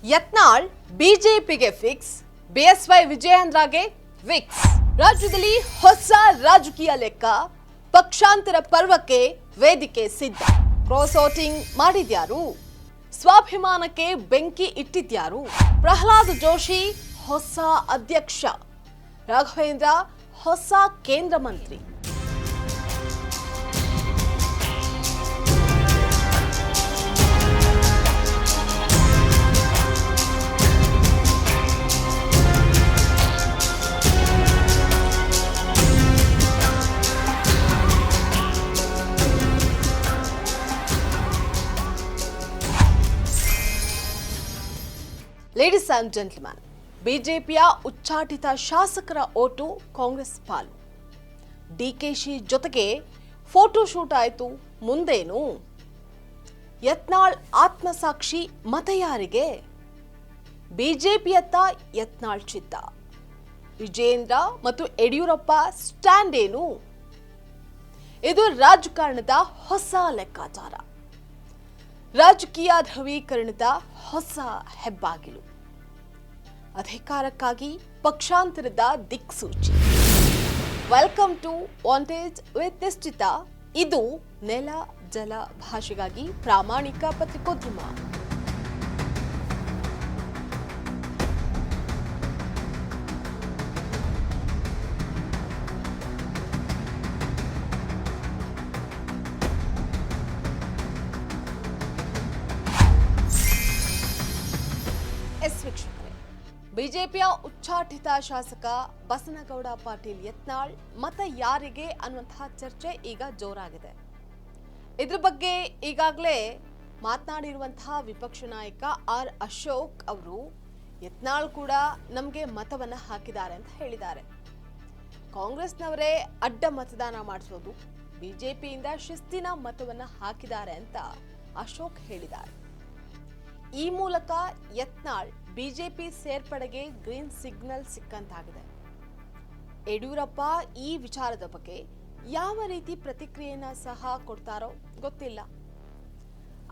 ಯತ್ನಾಳ್ ಬಿಜೆಪಿಗೆ fix, BSY ವಿಜಯೇಂದ್ರಗೆ Vicks. ರಾಜ್ಯದಲ್ಲಿ ಹೊಸ ರಾಜಕೀಯ ಲೆಕ್ಕ, ಪಕ್ಷಾಂತರ ಪರ್ವಕ್ಕೆ ವೇದಿಕೆ ಸಿದ್ಧ. Cross voting ಮಾಡಿದ್ಯಾರು? ಸ್ವಾಭಿಮಾನಕ್ಕೆ ಬೆಂಕಿ ಇಟ್ಟಿದ್ಯಾರು? ಪ್ರಹ್ಲಾದ್ ಜೋಶಿ ಹೊಸ ಅಧ್ಯಕ್ಷ, ರಾಘವೇಂದ್ರ ಹೊಸ ಕೇಂದ್ರ ಮಂತ್ರಿ. ಲೇಡೀಸ್ ಅಂಡ್ ಜೆಂಟ್ಲ್ಮನ್, ಬಿಜೆಪಿಯ ಉಚ್ಚಾಟಿತ ಶಾಸಕರ ಓಟು ಕಾಂಗ್ರೆಸ್ ಪಾಲು. ಡಿಕೆಶಿ ಜೊತೆಗೆ ಫೋಟೋ ಶೂಟ್ ಆಯಿತು, ಮುಂದೇನು? ಯತ್ನಾಳ್ ಆತ್ಮಸಾಕ್ಷಿ ಮತ ಯಾರಿಗೆ? ಬಿಜೆಪಿಯತ್ತ ಯತ್ನಾಳ್ ಚಿತ್ತ. ವಿಜಯೇಂದ್ರ ಮತ್ತು ಯಡಿಯೂರಪ್ಪ ಸ್ಟ್ಯಾಂಡ್ ಏನು? ಇದು ರಾಜಕಾರಣದ ಹೊಸ ಲೆಕ್ಕಾಚಾರ, ರಾಜಕೀಯ ಧ್ರುವೀಕರಣದ ಹೊಸ ಹೆಬ್ಬಾಗಿಲು, ಅಧಿಕಾರಕ್ಕಾಗಿ ಪಕ್ಷಾಂತರದ ದಿಕ್ಸೂಚಿ. ವೆಲ್ಕಮ್ ಟು ವಾಂಟೇಜ್ ವಿತ್ ನಿಶ್ಚಿತ. ಇದು ನೆಲ ಜಲ ಭಾಷೆಗಾಗಿ ಪ್ರಾಮಾಣಿಕ ಪತ್ರಿಕೋದ್ಯಮ. ವೀಕ್ಷಕರೇ, ಬಿಜೆಪಿಯ ಉಚ್ಚಾಟಿತ ಶಾಸಕ ಬಸನಗೌಡ ಪಾಟೀಲ್ ಯತ್ನಾಳ್ ಮತ ಯಾರಿಗೆ ಅನ್ನುವಂತಹ ಚರ್ಚೆ ಈಗ ಜೋರಾಗಿದೆ. ಇದ್ರ ಬಗ್ಗೆ ಈಗಾಗಲೇ ಮಾತನಾಡಿರುವಂತಹ ವಿಪಕ್ಷ ನಾಯಕ ಆರ್ ಅಶೋಕ್ ಅವರು ಯತ್ನಾಳ್ ಕೂಡ ನಮಗೆ ಮತವನ್ನ ಹಾಕಿದ್ದಾರೆ ಅಂತ ಹೇಳಿದ್ದಾರೆ. ಕಾಂಗ್ರೆಸ್ನವರೇ ಅಡ್ಡ ಮತದಾನ ಮಾಡಿಸೋದು, ಬಿಜೆಪಿಯಿಂದ ಶಿಸ್ತಿನ ಮತವನ್ನ ಹಾಕಿದ್ದಾರೆ ಅಂತ ಅಶೋಕ್ ಹೇಳಿದ್ದಾರೆ. ಈ ಮೂಲಕ ಯತ್ನಾಳ್ ಬಿಜೆಪಿ ಸೇರ್ಪಡೆಗೆ ಗ್ರೀನ್ ಸಿಗ್ನಲ್ ಸಿಕ್ಕಂತಾಗಿದೆ. ಯಡಿಯೂರಪ್ಪ ಈ ವಿಚಾರದ ಬಗ್ಗೆ ಯಾವ ರೀತಿ ಪ್ರತಿಕ್ರಿಯೆಯನ್ನ ಸಹ ಕೊಡ್ತಾರೋ ಗೊತ್ತಿಲ್ಲ.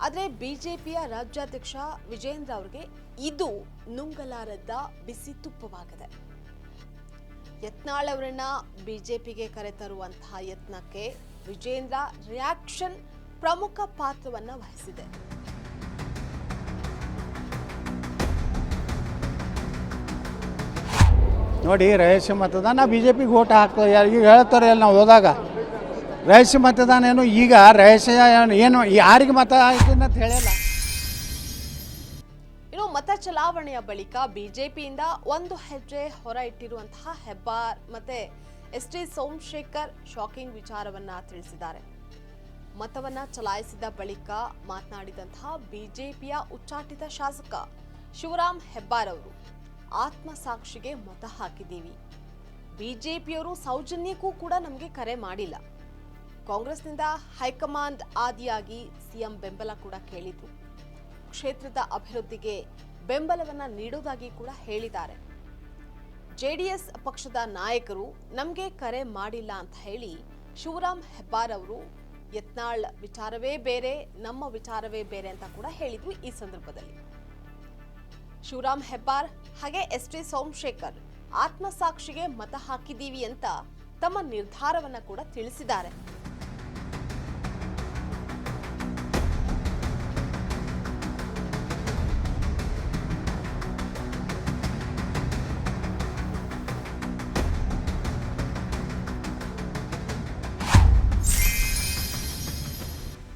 ಆದರೆ ಬಿಜೆಪಿಯ ರಾಜ್ಯಾಧ್ಯಕ್ಷ ವಿಜಯೇಂದ್ರ ಅವರಿಗೆ ಇದು ನುಂಗಲಾರದ ಬಿಸಿ ತುಪ್ಪವಾಗಿದೆ. ಯತ್ನಾಳ್ ಅವರನ್ನ ಬಿಜೆಪಿಗೆ ಕರೆತರುವಂತಹ ಯತ್ನಕ್ಕೆ ವಿಜಯೇಂದ್ರ ರಿಯಾಕ್ಷನ್ ಪ್ರಮುಖ ಪಾತ್ರವನ್ನ ವಹಿಸಿದೆ. ನೋಡಿ, ರಹಸ್ಯ ಮತದಾನ ಬಿಜೆಪಿಗೆ ಓಟ್ ಹಾಕ್ತಾರೆ. ಈಗ ಹೇಳ್ತಾರೆ ನಾವು ಹೋದಾಗ ರಹಸ್ಯ ಮತದಾನ ಏನು, ಈಗ ರಹಸ್ಯ ಏನು, ಯಾರಿಗೆ ಮತ ಹಾಕ್ತೀನಿ ಅಂತ ಹೇಳಿಲ್ಲ. ಇನ್ನು ಮತ ಚಲಾವಣೆಯ ಬಳಿಕ ಬಿಜೆಪಿಯಿಂದ ಒಂದು ಹೆಜ್ಜೆ ಹೊರ ಇಟ್ಟಿರುವಂತಹ ಹೆಬ್ಬಾರ್ ಮತ್ತೆ ಎಸ್.ಟಿ. ಸೋಮಶೇಖರ್ ಶಾಕಿಂಗ್ ವಿಚಾರವನ್ನ ತಿಳಿಸಿದ್ದಾರೆ. ಮತವನ್ನ ಚಲಾಯಿಸಿದ ಬಳಿಕ ಮಾತನಾಡಿದಂತಹ ಬಿಜೆಪಿಯ ಉಚ್ಚಾಟಿತ ಶಾಸಕ ಶಿವರಾಮ್ ಹೆಬ್ಬಾರ್ ಅವರು ಆತ್ಮಸಾಕ್ಷಿಗೆ ಮತ ಹಾಕಿದ್ದೀವಿ, ಬಿಜೆಪಿಯವರು ಸೌಜನ್ಯಕ್ಕೂ ಕೂಡ ನಮಗೆ ಕರೆ ಮಾಡಿಲ್ಲ, ಕಾಂಗ್ರೆಸ್ನಿಂದ ಹೈಕಮಾಂಡ್ ಆದಿಯಾಗಿ ಸಿಎಂ ಬೆಂಬಲ ಕೂಡ ಕೇಳಿದ್ರು, ಕ್ಷೇತ್ರದ ಅಭಿವೃದ್ಧಿಗೆ ಬೆಂಬಲವನ್ನ ನೀಡೋದಾಗಿ ಕೂಡ ಹೇಳಿದ್ದಾರೆ. ಜೆಡಿಎಸ್ ಪಕ್ಷದ ನಾಯಕರು ನಮಗೆ ಕರೆ ಮಾಡಿಲ್ಲ ಅಂತ ಹೇಳಿ ಶಿವರಾಮ್ ಹೆಬ್ಬಾರ್ ಅವರು ಯತ್ನಾಳ್ ವಿಚಾರವೇ ಬೇರೆ, ನಮ್ಮ ವಿಚಾರವೇ ಬೇರೆ ಅಂತ ಕೂಡ ಹೇಳಿದ್ರು. ಈ ಸಂದರ್ಭದಲ್ಲಿ ಶಿವರಾಮ್ ಹೆಬ್ಬಾರ್ ಹಾಗೆ ಎಸ್.ಟಿ. ಸೋಮಶೇಖರ್ ಆತ್ಮಸಾಕ್ಷಿಗೆ ಮತ ಹಾಕಿದ್ದೀವಿ ಅಂತ ತಮ್ಮ ನಿರ್ಧಾರವನ್ನ ಕೂಡ ತಿಳಿಸಿದ್ದಾರೆ.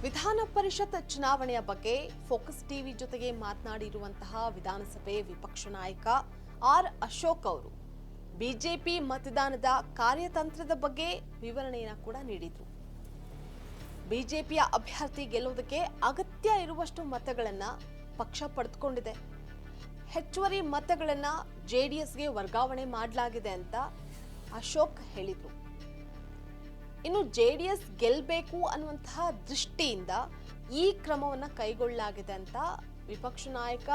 ವಿಧಾನ ಪರಿಷತ್ ಚುನಾವಣೆಯ ಬಗ್ಗೆ ಫೋಕಸ್ ಟಿವಿ ಜೊತೆಗೆ ಮಾತನಾಡಿರುವಂತಹ ವಿಧಾನಸಭೆ ವಿಪಕ್ಷ ನಾಯಕ ಆರ್ ಅಶೋಕ್ ಅವರು ಬಿಜೆಪಿ ಮತದಾನದ ಕಾರ್ಯತಂತ್ರದ ಬಗ್ಗೆ ವಿವರಣೆಯನ್ನ ಕೂಡ ನೀಡಿದ್ರು. ಬಿಜೆಪಿಯ ಅಭ್ಯರ್ಥಿ ಗೆಲ್ಲುವುದಕ್ಕೆ ಅಗತ್ಯ ಇರುವಷ್ಟು ಮತಗಳನ್ನ ಪಕ್ಷ ಪಡೆದುಕೊಂಡಿದೆ, ಹೆಚ್ಚುವರಿ ಮತಗಳನ್ನ ಜೆಡಿಎಸ್ಗೆ ವರ್ಗಾವಣೆ ಮಾಡಲಾಗಿದೆ ಅಂತ ಅಶೋಕ್ ಹೇಳಿದ್ರು. ಇನ್ನು ಜೆಡಿಎಸ್ ಗೆಲ್ಲಬೇಕು ಅನ್ನುವಂತಹ ದೃಷ್ಟಿಯಿಂದ ಈ ಕ್ರಮವನ್ನ ಕೈಗೊಳ್ಳಲಾಗಿದೆ ಅಂತ ವಿಪಕ್ಷ ನಾಯಕ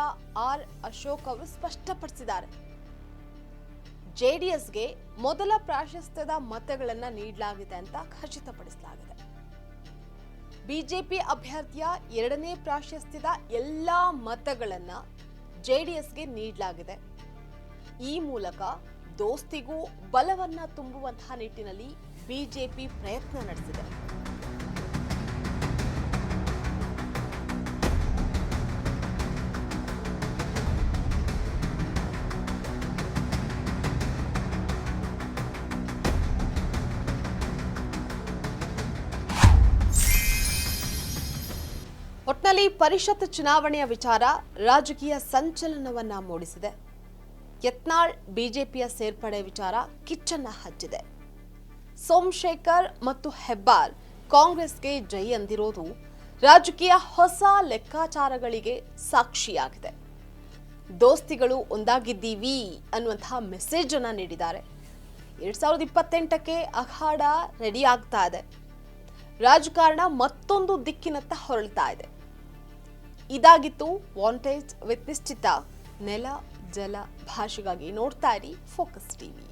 ಆರ್ ಅಶೋಕ್ ಅವರು ಸ್ಪಷ್ಟಪಡಿಸಿದ್ದಾರೆ. ಜೆಡಿಎಸ್ಗೆ ಮೊದಲ ಪ್ರಾಶಸ್ತ್ಯದ ಮತಗಳನ್ನ ನೀಡಲಾಗಿದೆ ಅಂತ ಖಚಿತಪಡಿಸಲಾಗಿದೆ. ಬಿಜೆಪಿ ಅಭ್ಯರ್ಥಿಯ ಎರಡನೇ ಪ್ರಾಶಸ್ತ್ಯದ ಎಲ್ಲಾ ಮತಗಳನ್ನ ಜೆಡಿಎಸ್ಗೆ ನೀಡಲಾಗಿದೆ. ಈ ಮೂಲಕ ದೋಸ್ತಿಗೂ ಬಲವನ್ನ ತುಂಬುವಂತಹ ನಿಟ್ಟಿನಲ್ಲಿ ಬಿಜೆಪಿ ಪ್ರಯತ್ನ ನಡೆಸಿದೆ. ಒಟ್ನಲ್ಲಿ ಪರಿಷತ್ ಚುನಾವಣೆಯ ವಿಚಾರ ರಾಜಕೀಯ ಸಂಚಲನವನ್ನ ಮೂಡಿಸಿದೆ. ಯತ್ನಾಳ್ ಬಿಜೆಪಿಯ ಸೇರ್ಪಡೆ ವಿಚಾರ ಕಿಚ್ಚನ್ನ ಹಚ್ಚಿದೆ. ಸೋಮಶೇಖರ್ ಮತ್ತು ಹೆಬ್ಬಾರ್ ಕಾಂಗ್ರೆಸ್ಗೆ ಜೈ ಅಂದಿರೋದು ರಾಜಕೀಯ ಹೊಸ ಲೆಕ್ಕಾಚಾರಗಳಿಗೆ ಸಾಕ್ಷಿಯಾಗಿದೆ. ದೋಸ್ತಿಗಳು ಒಂದಾಗಿದ್ದೀವಿ ಅನ್ನುವಂತಹ ಮೆಸೇಜ್ ಅನ್ನ ನೀಡಿದ್ದಾರೆ. 2028ಕ್ಕೆ ಅಖಾಡ ರೆಡಿ ಆಗ್ತಾ ಇದೆ. ರಾಜಕಾರಣ ಮತ್ತೊಂದು ದಿಕ್ಕಿನತ್ತ ಹೊರಳ್ತಾ ಇದೆ. ಇದಾಗಿತ್ತು ವಾಂಟೇಜ್ ವಿತ್ ನಿಶ್ಚಿತ. ನೆಲ ಜಲ ಭಾಷೆಗಾಗಿ ನೋಡ್ತಾ ಇರಿ ಫೋಕಸ್ ಟಿವಿ.